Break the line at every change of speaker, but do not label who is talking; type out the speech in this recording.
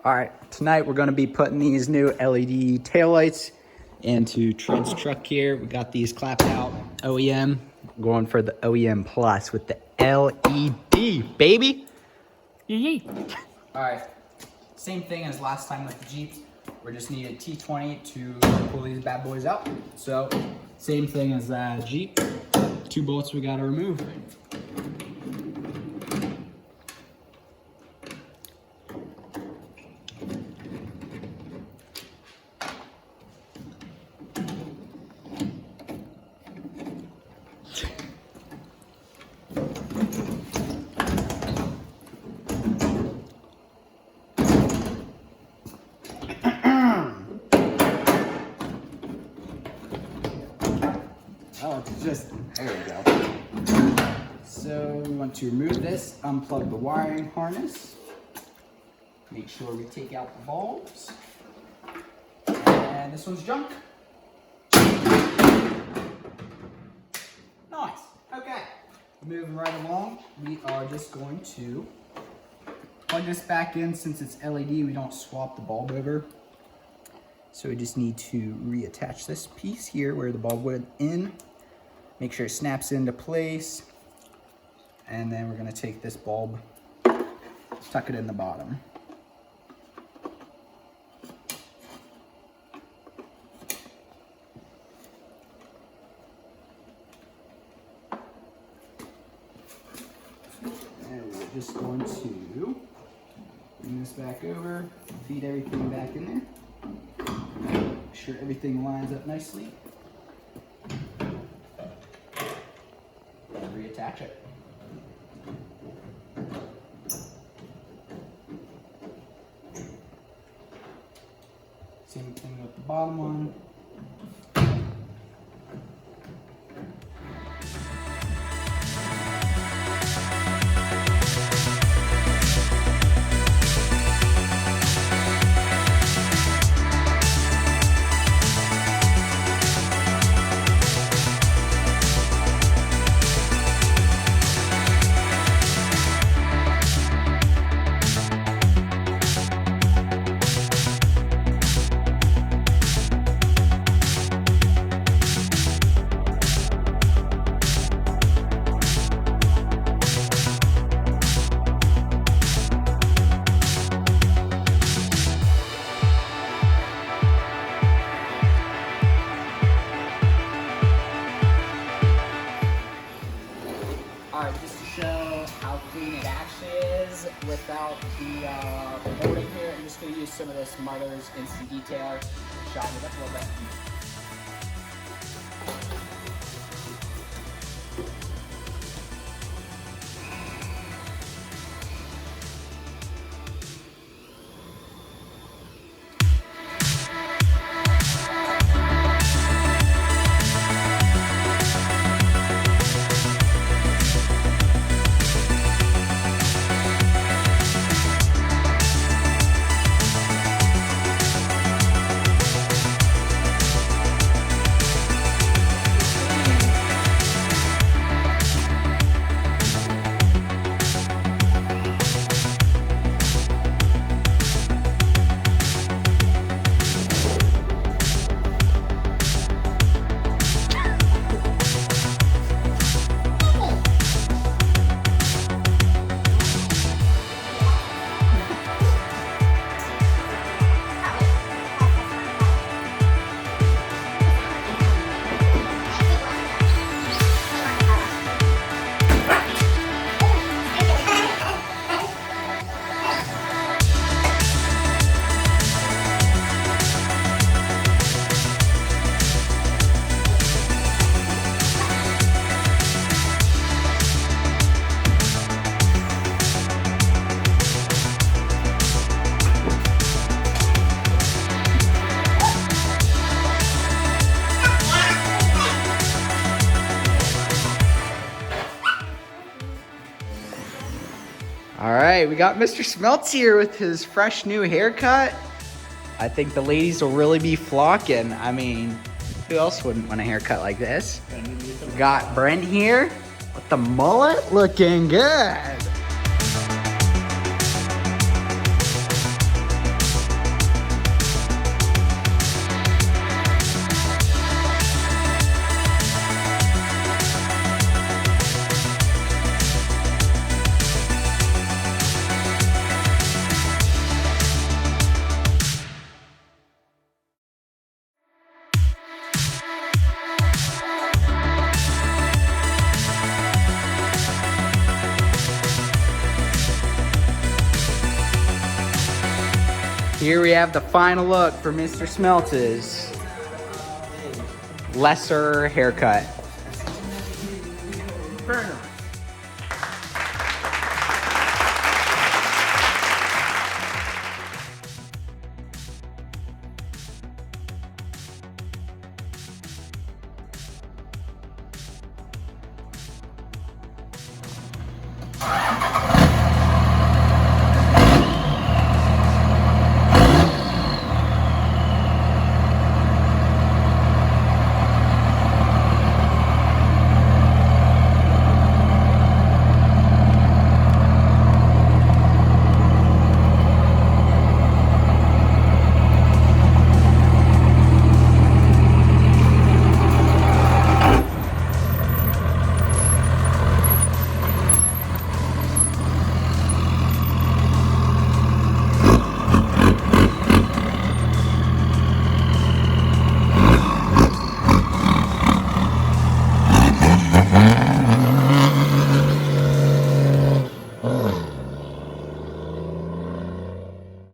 All right, tonight we're gonna be putting these new LED taillights into Trent's truck here. We got these clapped out OEM. Going for the OEM Plus with the LED, baby. All right, same thing as last time with the Jeeps. We just need a T20 to pull these bad boys out. So, same thing as that Jeep. 2 bolts we gotta remove. Oh, it's just, there we go. So we want to remove this, unplug the wiring harness. Make sure we take out the bulbs. And this one's junk. Nice, okay. Moving right along, we are just going to plug this back in. Since it's LED, we don't swap the bulb over. So we just need to reattach this piece here where the bulb went in. Make sure it snaps into place. And then we're gonna take this bulb, tuck it in the bottom. And we're just going to bring this back over, feed everything back in there. Make sure everything lines up nicely. And reattach it. Same thing with the bottom one. Alright, just to show how clean it actually is without the molding here, I'm just going to use some of this Mother's Instant Detailer. Shine it up a little bit. All right, we got Mr. Smelts here with his fresh new haircut. I think the ladies will really be flocking. I mean, who else wouldn't want a haircut like this? We got Brent here with the mullet looking good. Here we have the final look for Mr. Smeltz's lesser haircut.
Burn 'em.